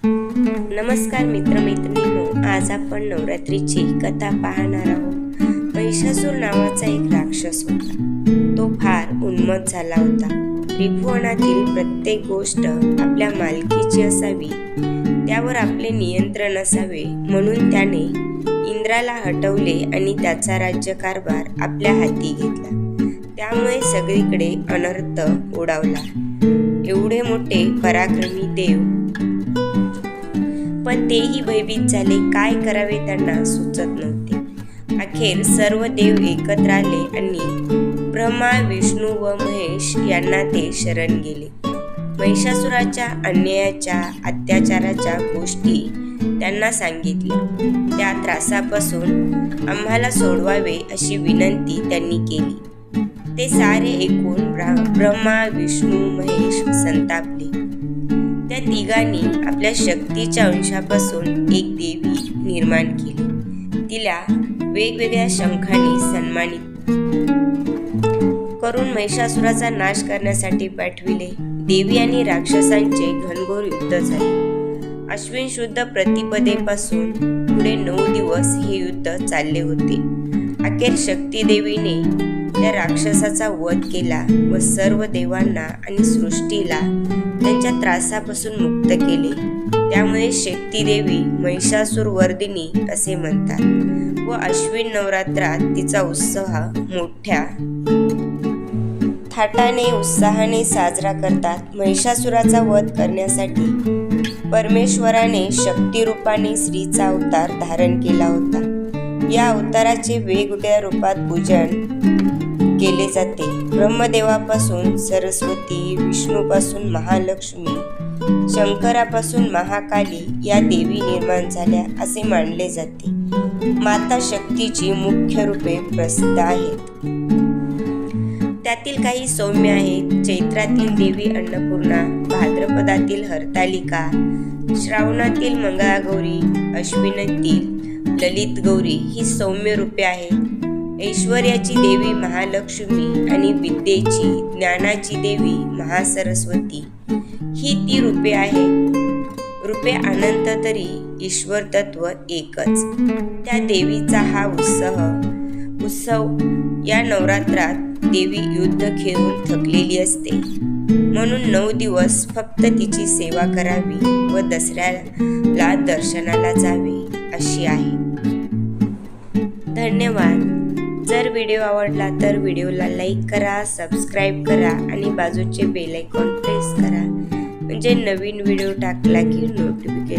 नमस्कार मित्रमैत्रिणींनो, आज आपण नवरात्रीची कथा पाहणार आहोत। महिषासूर नावाचा एक राक्षस होता। तो फार उन्मत्त झाला होता। त्रिभुवनातील प्रत्येक गोष्ट आपल्या मालकीची असावी, त्यावर आपले नियंत्रण असावे म्हणून त्याने इंद्राला हटवले आणि त्याचा राज्यकारभार आपल्या हाती घेतला। त्यामुळे सगळीकडे अनर्थ ओढावला। एवढे मोठे पराक्रमी देव पण तेही भयभीत झाले। काय करावे त्यांना सुचत नव्हते। अखेर सर्व देव एकत्र आले आणि ब्रह्मा, विष्णू व महेश यांना ते शरण गेले। महिषासुराच्या अन्यायाच्या, अत्याचाराच्या गोष्टी त्यांना सांगितल्या। त्या त्रासापासून आम्हाला सोडवावे अशी विनंती त्यांनी केली। ते सारे ऐकून ब्रह्मा, विष्णू, महेश संतापले। त्या तिघांनी आपल्या शक्तीच्या अंशापासून एक देवी निर्माण केली। तिला वेगवेगळ्या शंखांनी सन्मानित करून महिषासुराचा नाश करण्यासाठी पाठविले। देवी आणि राक्षसांचे घनघोर युद्ध झाले। अश्विन शुद्ध प्रतिपदेपासून पुढे 9 दिवस हे युद्ध चालले होते। अखेर शक्ती देवीने त्या राक्षसाचा वध केला व सर्व देवांना आणि सृष्टीला त्यांच्या त्रासापासून मुक्त केले। त्यामुळे शक्ती देवी महिषासूर वर्धिनी असे म्हणतात व अश्विन नवरात्रात तिचा उत्सव मोठ्या थाटाने उत्साहाने साजरा करतात। महिषासुराचा वध करण्यासाठी परमेश्वराने शक्ती रूपाने स्त्रीचा अवतार धारण केला होता। या अवताराचे वेगवेगळ्या रूपात पूजन केले जाते। ब्रह्मदेवापासून सरस्वती, विष्णूपासून महालक्ष्मी, शंकरापासून महाकाली या देवी निर्माण झाल्या असे मानले जाते। माता शक्तीची मुख्य रूपे प्रसिद्ध आहेत। त्यातील काही सौम्य आहेत। चैत्रातील देवी अन्नपूर्णा, भाद्रपदातील हरतालिका, श्रावणातील मंगळागौरी, अश्विनातील ललित गौरी ही सौम्य रूपे आहेत। ऐश्वर्याची देवी महालक्ष्मी आणि विद्येची, ज्ञानाची देवी महासरस्वती ही ती रूपे आहेत। रूपे अनंत तरी ईश्वर तत्व एकच। त्या देवीचा हा उत्सव या नवरात्रात देवी युद्ध खेळून थकलेली असते म्हणून 9 दिवस फक्त तिची सेवा करावी व दसऱ्याला दर्शनाला जावे अशी आहे। धन्यवाद। जर व्हिडिओ आवडला तर व्हिडिओला लाईक करा, सबस्क्राईब करा आणि बाजूचे बेल आयकॉन प्रेस करा, म्हणजे नवीन व्हिडिओ टाकला की नोटिफिकेशन